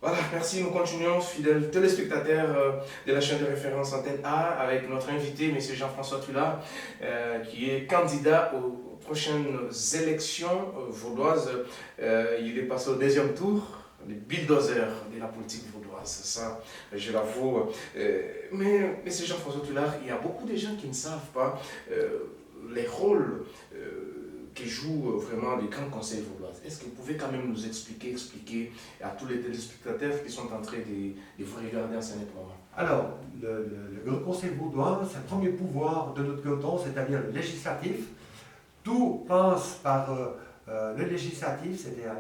Voilà, merci. Nous continuons, fidèles téléspectateurs de la chaîne de référence Antenne A, avec notre invité, M. Jean-François Tullard, qui est candidat aux prochaines élections vaudoises. Il est passé au deuxième tour, le bulldozer de la politique vaudoise, ça, je l'avoue. Mais M. Jean-François Tullard, il y a beaucoup de gens qui ne savent pas les rôles qui jouent vraiment les grands conseils vaudois. Est-ce que vous pouvez quand même nous expliquer à tous les téléspectateurs qui sont en train de vous regarder en ce moment? Alors, le Grand Conseil vaudois, c'est le premier pouvoir de notre canton, c'est-à-dire le législatif. Tout passe par le législatif, c'est-à-dire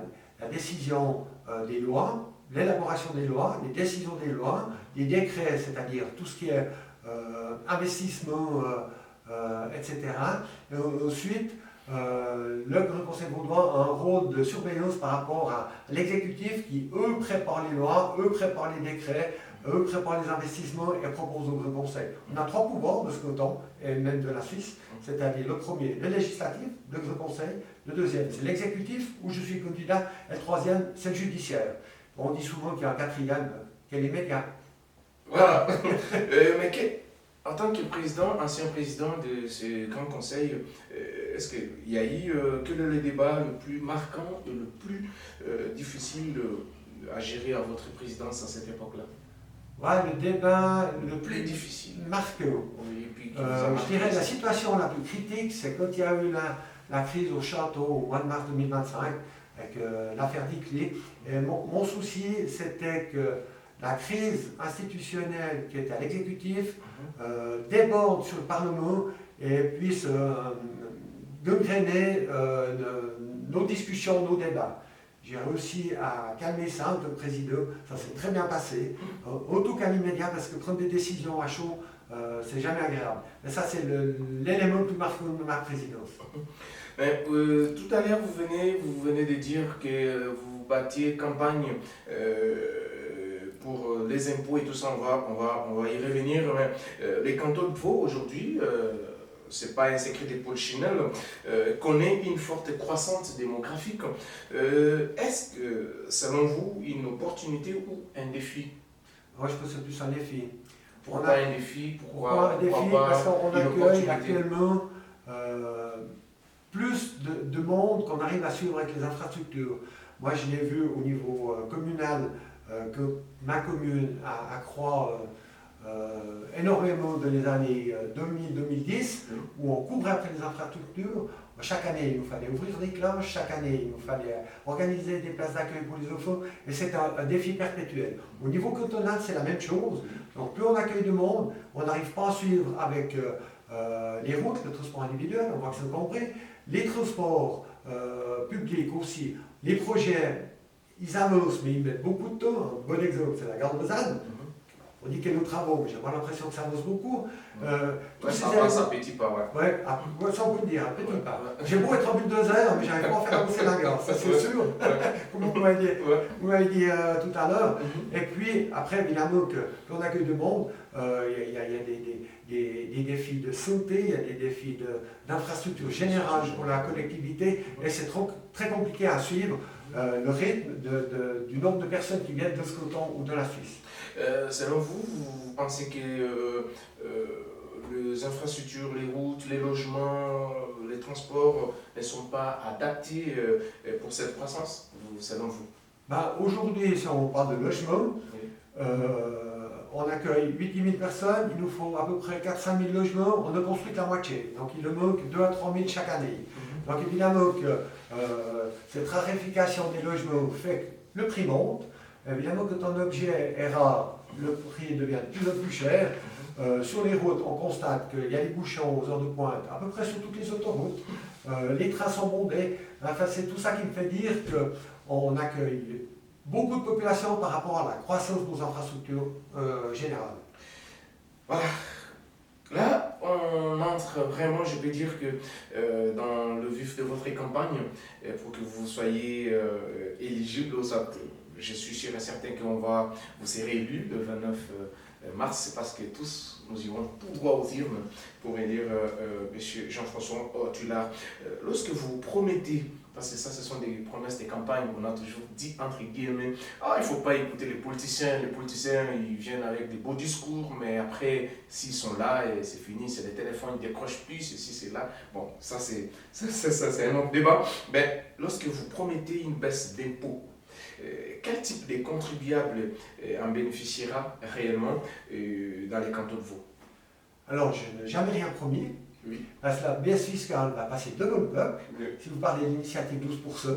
la décision des lois, l'élaboration des lois, les décisions des lois, les décrets, c'est-à-dire tout ce qui est investissement, etc. Et ensuite, le Grand Conseil vaudois a un rôle de surveillance par rapport à l'exécutif qui, eux, prépare les lois, eux, prépare les décrets, eux, préparent les investissements et proposent au Grand Conseil. On a trois pouvoirs de ce canton, et même de la Suisse, c'est-à-dire le premier, le législatif, le Grand Conseil, le deuxième, c'est l'exécutif, où je suis candidat, et le troisième, c'est le judiciaire. On dit souvent qu'il y a un quatrième, qui est l'immédiat. Voilà. En tant que président, ancien président de ce grand conseil, est-ce qu'il y a eu quel est le débat le plus marquant et le plus difficile à gérer à votre présidence à cette époque-là? Ouais, le débat le plus difficile. Marquant. Oui, et puis je dirais la situation la plus critique, c'est quand il y a eu la crise au château au mois de mars 2025, avec l'affaire Diclé. Mon souci, c'était que la crise institutionnelle qui était à l'exécutif déborde sur le Parlement et puisse gangréner nos discussions, nos débats. J'ai réussi à calmer ça en tant que président, ça s'est très bien passé, autant qu'à l'immédiat, parce que prendre des décisions à chaud, c'est jamais agréable. Mais ça, c'est l'élément le plus marquant de ma présidence. Tout à l'heure, vous venez de dire que vous battiez campagne pour les impôts et tout ça, on va y revenir. Mais les cantons de Vaud, aujourd'hui, ce n'est pas un secret de Polichinelle, connaît une forte croissance démographique. Est-ce que, selon vous, une opportunité ou un défi? Moi, je pense que c'est plus un défi. Pourquoi un défi? Pourquoi un défi? Parce qu'on accueille actuellement plus de monde qu'on arrive à suivre avec les infrastructures. Moi, je l'ai vu au niveau communal, que ma commune accroît énormément dans les années 2000-2010, où on couvre après les infrastructures. Chaque année, il nous fallait ouvrir des cloches, chaque année, il nous fallait organiser des places d'accueil pour les enfants, et c'est un défi perpétuel. Au niveau cantonal, c'est la même chose. Donc, plus on accueille de monde, on n'arrive pas à suivre avec les routes, le transport individuel, on voit que c'est compris, les transports publics aussi, les projets, ils avancent, mais ils mettent beaucoup de temps. Un bon exemple, c'est la gare de Lausanne. On dit qu'il y a nos travaux, mais j'ai pas l'impression que ça avance beaucoup. Ça passe à petit pas, ouais. Ouais, ça on peut le dire, un petit pas. J'ai beau être en bulldozer, mais j'arrive pas à faire avancer la gare, ça c'est sûr, comme vous m'avez dit tout à l'heure. Et puis, après, évidemment, qu'on accueille du monde, il y a des défis de santé, il y a des défis d'infrastructure générale pour la collectivité, et c'est très compliqué à suivre le rythme du nombre de personnes qui viennent de ce canton ou de la Suisse. Selon vous, vous pensez que les infrastructures, les routes, les logements, les transports ne sont pas adaptés pour cette croissance, selon vous? Aujourd'hui, si on parle de logement, on accueille 8-10 000 personnes, il nous faut à peu près 4-5 000 logements, on a construit la moitié, donc il nous manque 2 à 3 000 chaque année. Donc évidemment que cette raréfaction des logements fait que le prix monte. Évidemment, quand un objet est rare, le prix devient de plus en plus cher. Sur les routes, on constate qu'il y a des bouchons aux heures de pointe, à peu près sur toutes les autoroutes. Les trains sont bondés. Enfin, c'est tout ça qui me fait dire qu'on accueille beaucoup de population par rapport à la croissance de nos infrastructures générales. Voilà. Là, on entre vraiment, je peux dire que dans le vif de votre campagne, pour que vous soyez éligible aux actes. Je suis sûr et certain que vous serez élu le 29 mars, c'est parce que tous nous irons tout droit aux urnes pour élire M. Jean-François Ortula. Lorsque vous promettez, parce que ça, ce sont des promesses de campagne, on a toujours dit entre guillemets, ah, il ne faut pas écouter les politiciens, ils viennent avec des beaux discours, mais après, s'ils sont là, et c'est fini, c'est les téléphones, ils décrochent plus, ceci, c'est là. Bon, ça, c'est un autre débat. Mais lorsque vous promettez une baisse d'impôts, quel type de contribuable en bénéficiera réellement dans les cantons de Vaud? Alors, je n'ai jamais rien promis, Oui. parce que la baisse fiscale va passer devant le peuple. Oui. Si vous parlez de l'initiative 12%,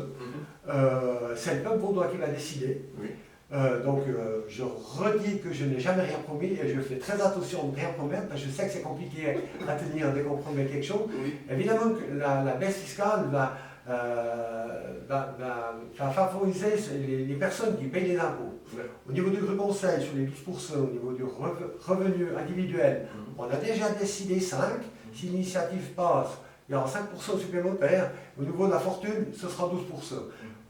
c'est le peuple vaudois qui va décider. Oui. Je redis que je n'ai jamais rien promis et je fais très attention de ne rien promettre, parce que je sais que c'est compliqué à tenir dès qu'on promet quelque chose. Oui. Évidemment que la baisse fiscale va favoriser les personnes qui payent les impôts. Ouais. Au niveau du groupe conseil, sur les 12%, au niveau du revenu individuel, on a déjà décidé 5. Si l'initiative passe, il y aura 5% supplémentaires. Au niveau de la fortune, ce sera 12%.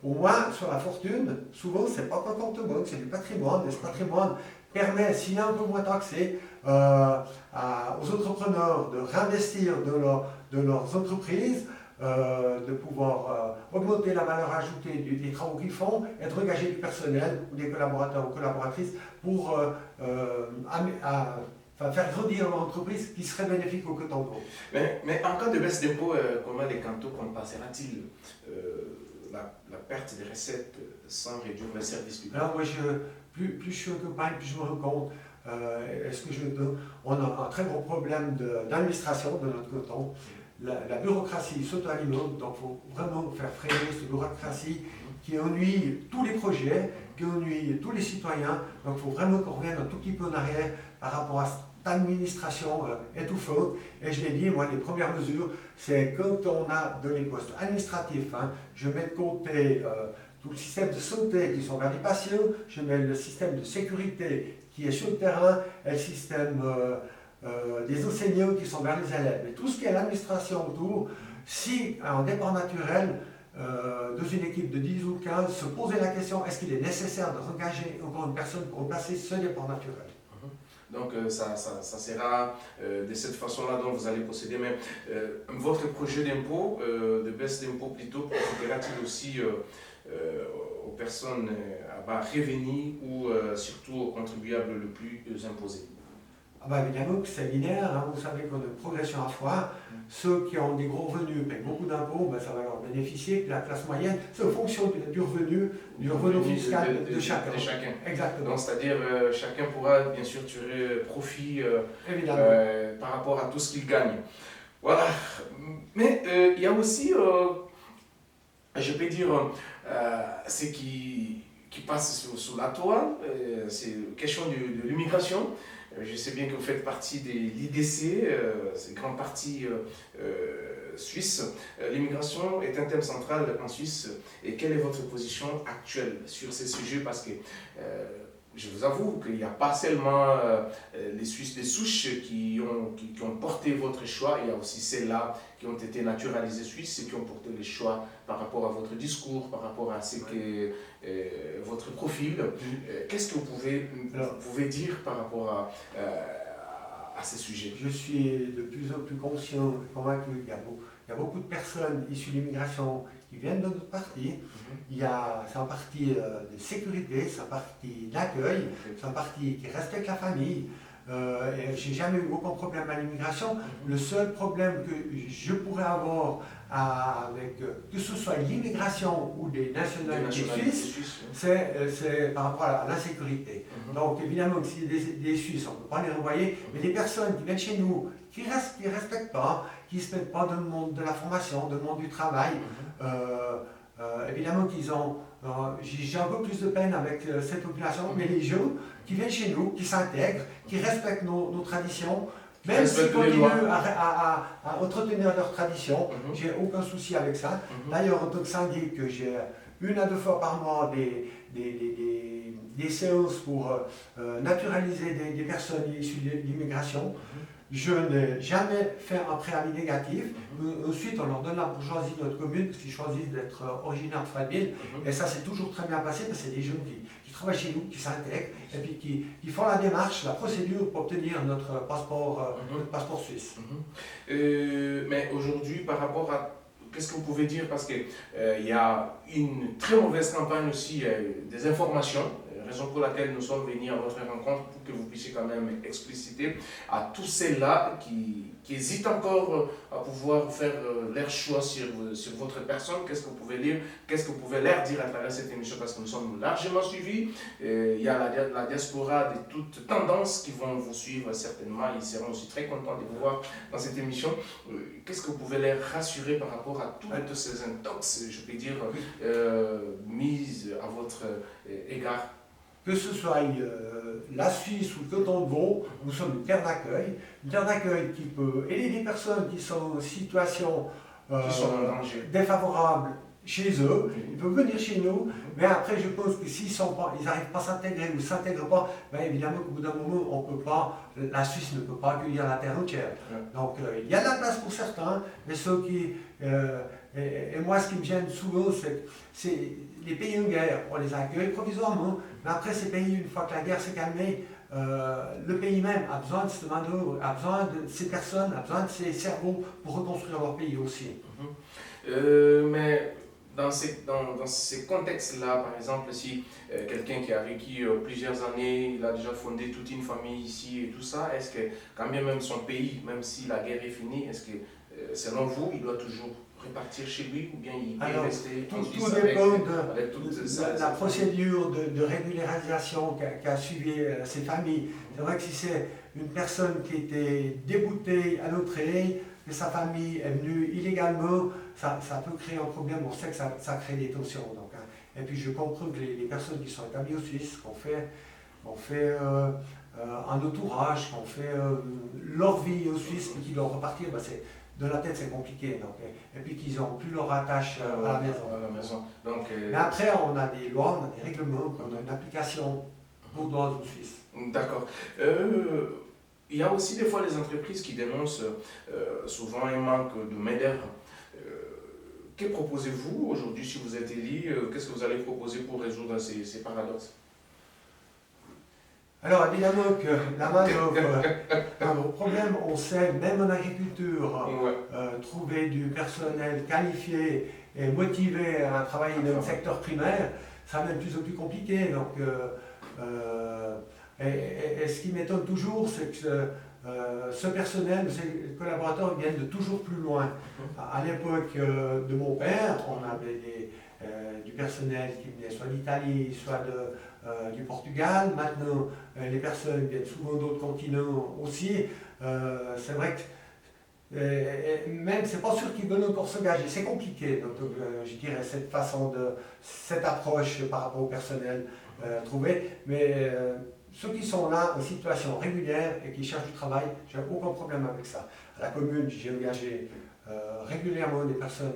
Au moins, sur la fortune, souvent, ce n'est pas qu'un compte-banque, c'est du patrimoine. Et ce patrimoine permet, s'il est un peu moins taxé, aux entrepreneurs de réinvestir de leurs entreprises, de pouvoir augmenter la valeur ajoutée des travaux qu'ils font et de regager du personnel ou des collaborateurs ou collaboratrices pour faire grandir leur entreprise qui serait bénéfique au canton de Vaud. Mais en cas de baisse d'impôts, comment les cantons compensera-t-il la perte des recettes sans réduire le service public? Alors moi, plus je suis en campagne, plus je me rends compte, on a un très gros problème d'administration de notre canton. La bureaucratie s'auto-alimente, donc il faut vraiment faire freiner cette bureaucratie qui ennuie tous les projets, qui ennuie tous les citoyens. Donc il faut vraiment qu'on revienne un tout petit peu en arrière par rapport à cette administration étouffante. Et je l'ai dit, moi, les premières mesures, c'est quand on a de les postes administratifs, je mets de côté tout le système de santé qui sont vers les patients, je mets le système de sécurité qui est sur le terrain, et le système des enseignants qui sont vers les élèves. Et tout ce qui est l'administration autour, si un départ naturel dans une équipe de 10 ou 15 se posait la question, est-ce qu'il est nécessaire de engager encore une personne pour remplacer ce départ naturel? Donc ça sera de cette façon-là dont vous allez procéder. Mais votre projet d'impôt, de baisse d'impôt plutôt, profitera-t-il aussi aux personnes à bas revenus ou surtout aux contribuables le plus imposés? Évidemment que c'est linéaire, vous savez qu'on a une progression à fois. Ceux qui ont des gros revenus payent beaucoup d'impôts, ça va leur bénéficier. La classe moyenne, c'est en fonction du revenu fiscal de chacun. Exactement. Donc c'est-à-dire chacun pourra bien sûr tirer profit par rapport à tout ce qu'il gagne. Voilà. Mais il y a aussi, je peux dire, ce qui passe sous la toile, c'est la question de l'immigration. Je sais bien que vous faites partie de l'IDC, c'est une grande partie suisse. L'immigration est un thème central en Suisse. Et quelle est votre position actuelle sur ces sujets? Parce que je vous avoue qu'il n'y a pas seulement les Suisses de souche qui ont porté votre choix, il y a aussi celles-là qui ont été naturalisées suisses et qui ont porté le choix par rapport à votre discours, par rapport à ce que votre profil. Qu'est-ce que vous pouvez dire par rapport à ces sujets? Je suis de plus en plus conscient et convaincu qu'il y a beaucoup de personnes issues de l'immigration qui viennent de notre parti. C'est un parti de sécurité, c'est un parti d'accueil, c'est un parti qui respecte la famille. J'ai jamais eu aucun problème à l'immigration. Le seul problème que je pourrais avoir avec que ce soit l'immigration ou des nationalités suisses, c'est par rapport à l'insécurité. Donc évidemment que si des Suisses, on ne peut pas les renvoyer, mais les personnes qui viennent chez nous, qui ne respectent pas, qui ne se mettent pas dans le monde de la formation, dans le monde du travail, évidemment qu'ils ont... j'ai un peu plus de peine avec cette population, mais les jeunes qui viennent chez nous, qui s'intègrent, qui respectent nos traditions, même s'ils continuent à entretenir leurs traditions, j'ai aucun souci avec ça. D'ailleurs, en tant que syndic, j'ai 1 à 2 fois par mois des séances pour naturaliser des personnes issues de l'immigration. Je n'ai jamais fait un préavis négatif. Ensuite, on leur donne la bourgeoisie de notre commune, parce qu'ils choisissent d'être originaires de Fredville. Et ça s'est toujours très bien passé, parce que c'est des jeunes qui travaillent chez nous, qui s'intègrent et puis qui font la démarche, la procédure pour obtenir notre passeport suisse. Mais aujourd'hui, par rapport à... Qu'est-ce que vous pouvez dire? Parce qu'il y a une très mauvaise campagne aussi des informations, raison pour laquelle nous sommes venus à votre rencontre pour que vous puissiez quand même expliciter à tous ceux-là qui hésitent encore à pouvoir faire leur choix sur votre personne. Qu'est-ce que vous pouvez lire? Qu'est-ce que vous pouvez leur dire à travers cette émission? Parce que nous sommes largement suivis. Il y a la diaspora de toutes tendances qui vont vous suivre certainement. Ils seront aussi très contents de vous voir dans cette émission. Qu'est-ce que vous pouvez leur rassurer par rapport à toutes ces intox, je peux dire, mises à votre égard? Que ce soit la Suisse ou le canton de Vaud, nous sommes une terre d'accueil qui peut aider des personnes qui sont en situation Qui sont en danger. défavorable chez eux. Ils peuvent venir chez nous, mais après je pense que s'ils n'arrivent pas à s'intégrer ou ne s'intègrent pas, ben évidemment qu'au bout d'un moment, on peut pas, la Suisse ne peut pas accueillir la terre entière. Donc il y a de la place pour certains, mais ceux qui... et moi, ce qui me gêne souvent, c'est les pays en guerre. On les accueille provisoirement, mais après ces pays, une fois que la guerre s'est calmée, le pays même a besoin de cette main-d'œuvre, a besoin de ces personnes, a besoin de ces cerveaux pour reconstruire leur pays aussi. Mais dans ces contextes-là, par exemple, si quelqu'un qui a vécu plusieurs années, il a déjà fondé toute une famille ici et tout ça, est-ce que quand bien même son pays, même si la guerre est finie, est-ce que selon vous, il doit toujours repartir chez lui ou bien il peut rester en Suisse tout dépend avec toute la procédure de régularisation qu'a suivi ces familles. C'est vrai que si c'est une personne qui était déboutée à l'entrée, que sa famille est venue illégalement, ça peut créer un problème. On sait que ça crée des tensions. Donc, hein. Et puis je comprends que les personnes qui sont établies en Suisse, qu'on fait un entourage, qu'on fait leur vie en Suisse et qui doivent repartir, ben de la tête c'est compliqué. Donc, et puis qu'ils n'ont plus leur attache à la maison. Donc, mais après on a des lois, on a des règlements, on a une application bourgeoise en Suisse. D'accord. Il y a aussi des fois les entreprises qui dénoncent souvent un manque de main-d'œuvre. Que proposez-vous aujourd'hui si vous êtes élu? Qu'est-ce que vous allez proposer pour résoudre ces paradoxes? Alors évidemment que la main-d'œuvre, un gros problème, on sait, même en agriculture, trouver du personnel qualifié et motivé à travailler dans le secteur primaire, ça devient de plus en plus compliqué. Donc, et ce qui m'étonne toujours, c'est que ce personnel, ces collaborateurs viennent de toujours plus loin. À l'époque de mon père, on avait du personnel qui venait soit d'Italie, soit du Portugal. Maintenant, les personnes viennent souvent d'autres continents aussi. C'est vrai que même, c'est pas sûr qu'ils veulent encore s'engager. C'est compliqué. Donc, je dirais cette approche par rapport au personnel trouvé. Mais ceux qui sont là en situation régulière et qui cherchent du travail, j'ai aucun problème avec ça. À la commune, j'ai engagé régulièrement des personnes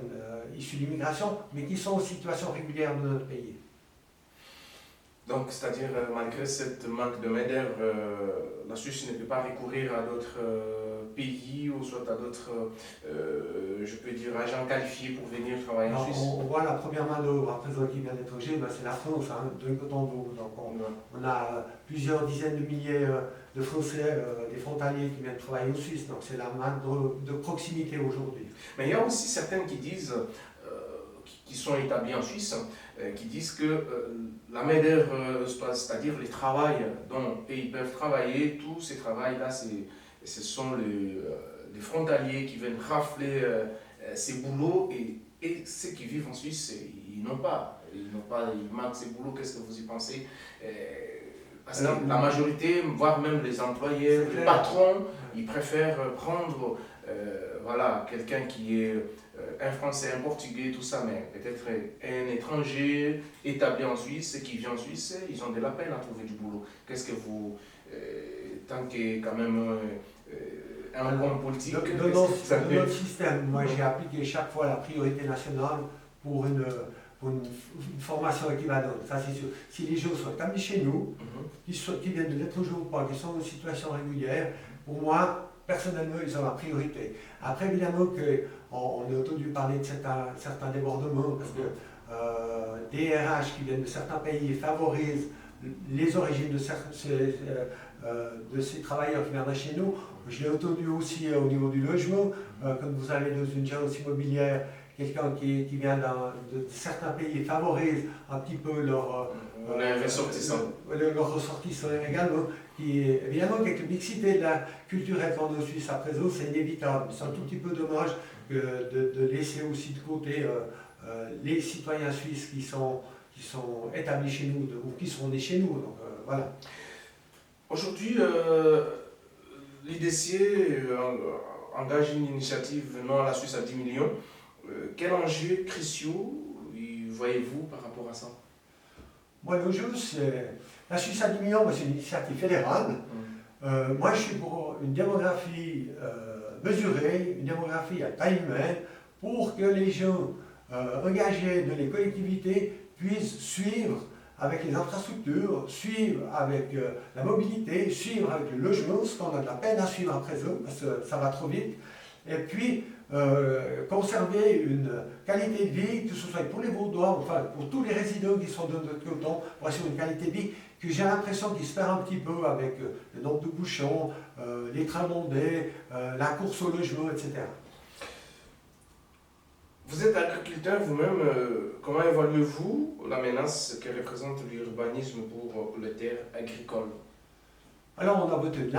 issues d'immigration, mais qui sont en situation régulière dans notre pays. Donc, c'est-à-dire, malgré cette manque de main-d'œuvre, la Suisse ne peut pas recourir à d'autres pays ou soit à d'autres, je peux dire, agents qualifiés pour venir travailler en Suisse. On voit la première main-d'œuvre à présent qui vient d'être étrangère, c'est la France, de coton d'eau. Donc, on a plusieurs dizaines de milliers de Français, des frontaliers qui viennent travailler en Suisse. Donc, c'est la main-d'œuvre de proximité aujourd'hui. Mais il y a aussi certaines qui disent, qui sont établis en Suisse, qui disent que la main-d'œuvre, c'est-à-dire les travails dont ils peuvent travailler, tous ces travails-là, ce sont les frontaliers qui viennent rafler ces boulots et ceux qui vivent en Suisse, ils n'ont pas. Ils manquent ces boulots. Qu'est-ce que vous y pensez? Parce que la majorité, voire même les employés, les patrons, ils préfèrent prendre quelqu'un qui est un Français, un Portugais, tout ça, mais peut-être un étranger établi en Suisse, qui vit en Suisse, ils ont de la peine à trouver du boulot. Qu'est-ce que vous, tant que quand même un homme politique, dans notre système, moi j'ai appliqué chaque fois la priorité nationale pour une formation équivalente, ça c'est sûr. Si les gens sont établis chez nous, qui viennent de l'étranger ou pas, qui sont en situation régulière, pour moi, personnellement, ils ont la priorité. Après, évidemment, on a entendu parler de certains débordements, parce que des RH qui viennent de certains pays favorisent les origines de ces travailleurs qui viendraient chez nous. Je l'ai entendu aussi au niveau du logement, comme vous avez dans une agence immobilière, quelqu'un qui vient de certains pays favorise un petit peu leur ressortissants également. Évidemment, avec la mixité de la culturelle qu'on a en Suisse à présent, c'est inévitable. C'est un tout petit peu dommage de laisser aussi de côté les citoyens suisses qui sont établis chez nous ou qui sont nés chez nous. Donc, voilà. Aujourd'hui, l'IDC engage une initiative venant à la Suisse à 10 millions. Quels enjeux cruciaux voyez-vous par rapport à ça? Moi, l'enjeu, c'est. La Suisse à 10 millions, c'est une initiative fédérale. Moi, je suis pour une démographie mesurée, une démographie à taille humaine, pour que les gens engagés dans les collectivités puissent suivre avec les infrastructures, suivre avec la mobilité, suivre avec le logement, ce qu'on a de la peine à suivre à présent, parce que ça va trop vite. Et puis, conserver une qualité de vie, que ce soit pour les Vaudois, enfin pour tous les résidents qui sont de notre canton, pour assurer une qualité de vie que j'ai l'impression qu'il se perd un petit peu avec le nombre de bouchons, les trains bondés, la course au logement, etc. Vous êtes agriculteur vous-même, comment évaluez-vous la menace que représente l'urbanisme pour les terres agricoles? Alors on a voté une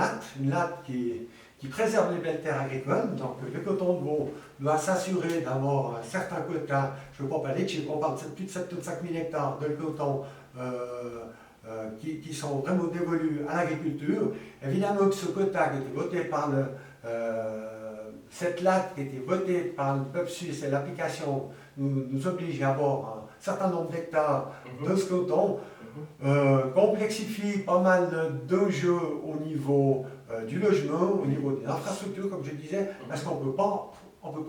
latte qui préserve les belles terres agricoles. Donc le canton de Vaud doit s'assurer d'avoir un certain quota, je ne crois pas l'échec, on parle de plus de 75 000 hectares de canton qui sont vraiment dévolus à l'agriculture. Évidemment que ce quota qui a été voté par cette latte qui a été votée par le peuple suisse et l'application nous oblige à avoir un certain nombre d'hectares de ce canton, complexifie pas mal d'enjeux au niveau du logement, au niveau des infrastructures, comme je disais, parce qu'on ne peut pas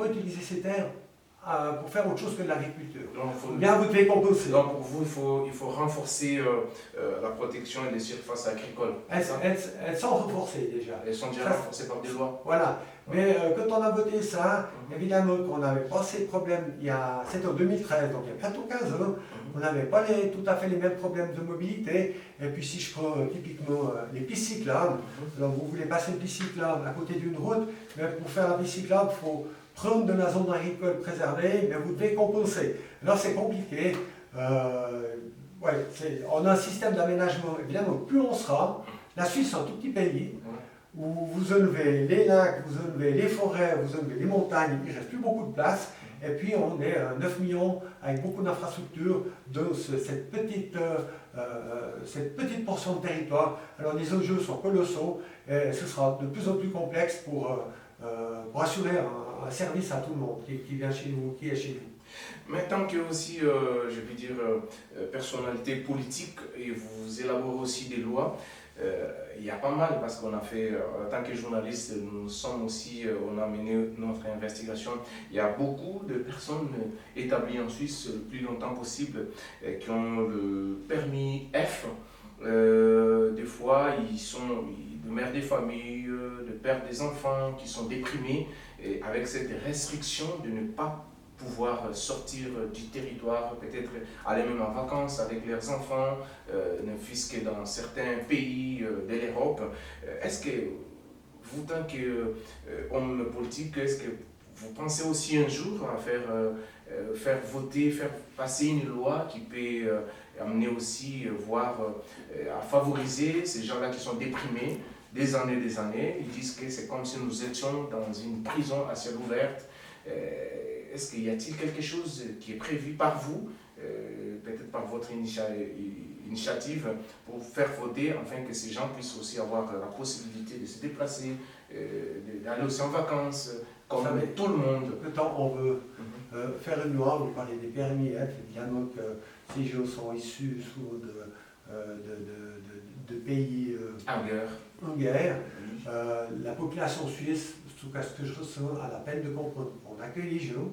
utiliser ces terres pour faire autre chose que de l'agriculture. Bien, vous devez compenser. Donc pour vous, il faut renforcer la protection des surfaces agricoles. Elles sont renforcées déjà. Elles sont déjà renforcées par des lois. Voilà. Mais quand on a voté ça, évidemment qu'on n'avait pas ces problèmes, c'était en 2013, donc il y a bientôt 15 ans, on n'avait pas tout à fait les mêmes problèmes de mobilité. Et puis si je prends typiquement les pistes cyclables, alors vous voulez passer une piste cyclable à côté d'une route, mais pour faire la piste cyclable, il faut prendre de la zone agricole préservée, mais vous devez compenser. Alors c'est compliqué. On a un système d'aménagement, évidemment, plus on sera, la Suisse est un tout petit pays, où vous enlevez les lacs, vous enlevez les forêts, vous enlevez les montagnes, il ne reste plus beaucoup de place. Et puis on est à 9 millions avec beaucoup d'infrastructures dans cette petite portion de territoire. Alors les enjeux sont colossaux et ce sera de plus en plus complexe pour assurer un service à tout le monde qui vient chez nous, qui est chez nous. Mais tant que aussi, je peux dire, personnalité politique, et vous élaborez aussi des lois, il y a pas mal, parce qu'on a fait, en tant que journaliste, on a mené notre investigation. Il y a beaucoup de personnes établies en Suisse le plus longtemps possible qui ont le permis F. Des fois, ils sont de mères des familles, de pères des enfants qui sont déprimés, et avec cette restriction de ne pas pouvoir sortir du territoire, peut-être aller même en vacances avec leurs enfants, ne fût-ce que dans certains pays de l'Europe. Est-ce que vous, tant qu'homme politique, est-ce que vous pensez aussi un jour à faire voter, faire passer une loi qui peut amener aussi, voire à favoriser ces gens-là qui sont déprimés des années, ils disent que c'est comme si nous étions dans une prison à ciel ouvert. Est-ce qu'il y a-t-il quelque chose qui est prévu par vous, peut-être par votre initiative, pour faire voter, afin que ces gens puissent aussi avoir la possibilité de se déplacer, d'aller aussi en vacances, comme tout le monde? Quand on veut faire une loi, vous parlez des permis F, évidemment que ces gens sont issus souvent de pays en guerre. La population suisse, en tout cas ce que je ressens, a la peine de comprendre. On accueille les gens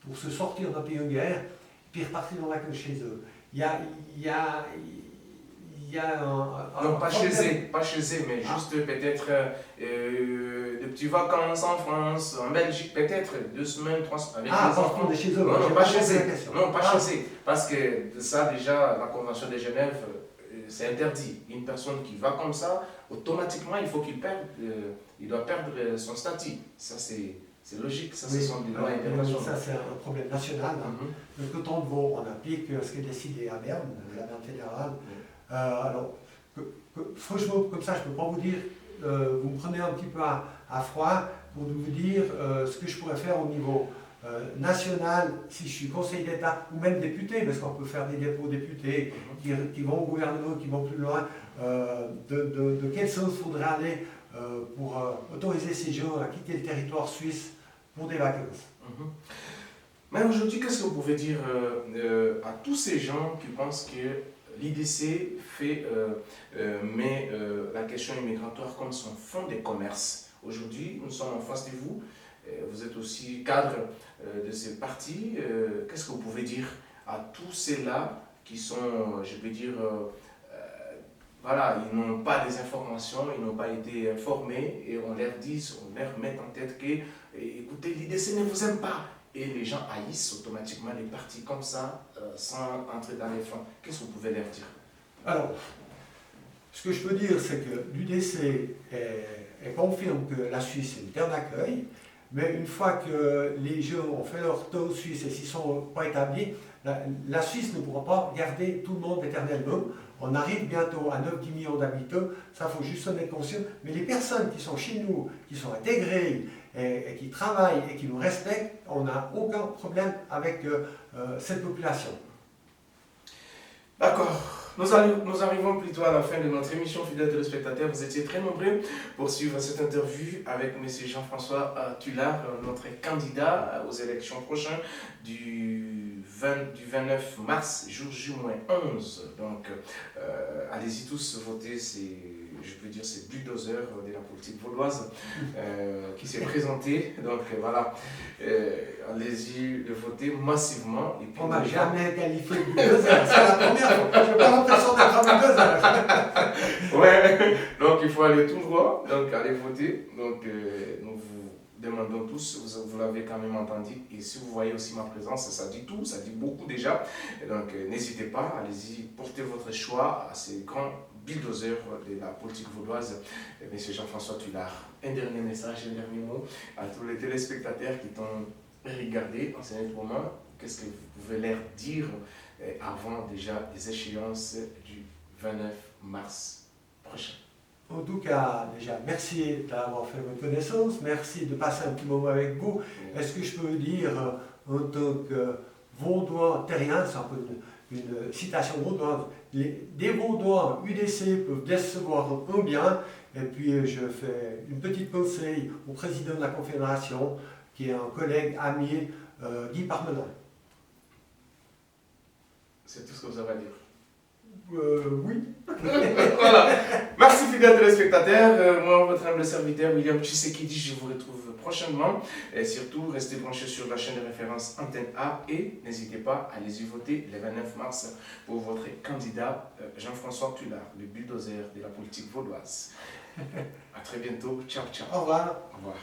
pour se sortir d'un pays en guerre, puis repartir dans la queue chez eux. Il y a non, pas chez eux, mais juste peut-être de petites vacances en France, en Belgique, peut-être 2 semaines, 3 semaines. Avec les enfants de chez eux. Non, pas chez eux. Non, pas chez eux. Parce que ça, déjà, la Convention de Genève c'est interdit. Une personne qui va comme ça, automatiquement, il faut qu'il perde, il doit perdre son statut. Ça, c'est logique, ça, ce sont des lois internationales. Ça, c'est un problème national. Hein. Le canton de Vaud, on applique ce qui est décidé à Berne, la Berne fédérale. Alors, franchement, comme ça, je ne peux pas vous dire, vous me prenez un petit peu à froid pour vous dire ce que je pourrais faire au niveau national, si je suis conseiller d'État ou même député, parce qu'on peut faire des dépôts députés qui vont au gouvernement, qui vont plus loin, de quel sens faudrait aller pour autoriser ces gens à quitter le territoire suisse pour des vacances. Mais aujourd'hui, qu'est-ce que vous pouvez dire à tous ces gens qui pensent que l'IDC met la question immigratoire comme son fond des commerces? Aujourd'hui, nous sommes en face de vous. Vous êtes aussi cadre de ces partis. Qu'est-ce que vous pouvez dire à tous ceux-là qui sont, je peux dire, voilà, ils n'ont pas les informations, ils n'ont pas été informés et on leur dit, on leur met en tête que, écoutez, l'IDC ne vous aime pas. Et les gens haïssent automatiquement les partis comme ça, sans entrer dans les flancs. Qu'est-ce que vous pouvez leur dire? Alors, ce que je peux dire, c'est que l'UDC confirme que la Suisse est une terre d'accueil, mais une fois que les gens ont fait leur tour suisse et s'ils ne sont pas établis, la Suisse ne pourra pas garder tout le monde éternellement. On arrive bientôt à 9-10 millions d'habitants, ça il faut juste en être conscient. Mais les personnes qui sont chez nous, qui sont intégrées et qui travaillent et qui nous respectent, on n'a aucun problème avec cette population. D'accord. Nous arrivons plutôt à la fin de notre émission, fidèles téléspectateurs. Vous étiez très nombreux pour suivre cette interview avec M. Jean-François Tullard, notre candidat aux élections prochaines du 29 mars, jour J-11. Donc, allez-y tous voter, je peux dire, c'est bulldozer de la politique vaudoise qui s'est présenté. Donc, voilà, allez-y voter massivement. Et puis, on n'a jamais qualifié de bulldozer, c'est la première fois. Je n'ai pas l'impression d'être un bulldozer. Ouais, donc il faut aller tout droit, donc allez voter. Donc, nous vous demandons tous, vous l'avez quand même entendu, et si vous voyez aussi ma présence, ça dit tout, ça dit beaucoup déjà. Et donc, n'hésitez pas, allez-y, portez votre choix à ces grands bulldozers de la politique vaudoise, M. Jean-François Tullard. Un dernier message, un dernier mot à tous les téléspectateurs qui t'ont regardé en ce moment. Qu'est-ce que vous pouvez leur dire avant déjà les échéances du 29 mars prochain? En tout cas, déjà, merci d'avoir fait votre connaissance, merci de passer un petit moment avec vous. Est-ce que je peux dire, en tant que Vaudois terrien, c'est un peu une citation vaudoise, des Vaudois UDC peuvent décevoir un bien, et puis je fais une petite conseil au président de la Confédération, qui est un collègue, ami, Guy Parmelin. C'est tout ce que vous avez à dire. Oui. Voilà. Merci fidèles téléspectateurs. Moi, votre humble serviteur William Tshisekedi, je vous retrouve prochainement. Et surtout, restez branchés sur la chaîne de référence Antenne A et n'hésitez pas à les y voter le 29 mars pour votre candidat Jean-François Tullard, le bulldozer de la politique vaudoise. À très bientôt. Ciao, ciao. Au revoir. Au revoir.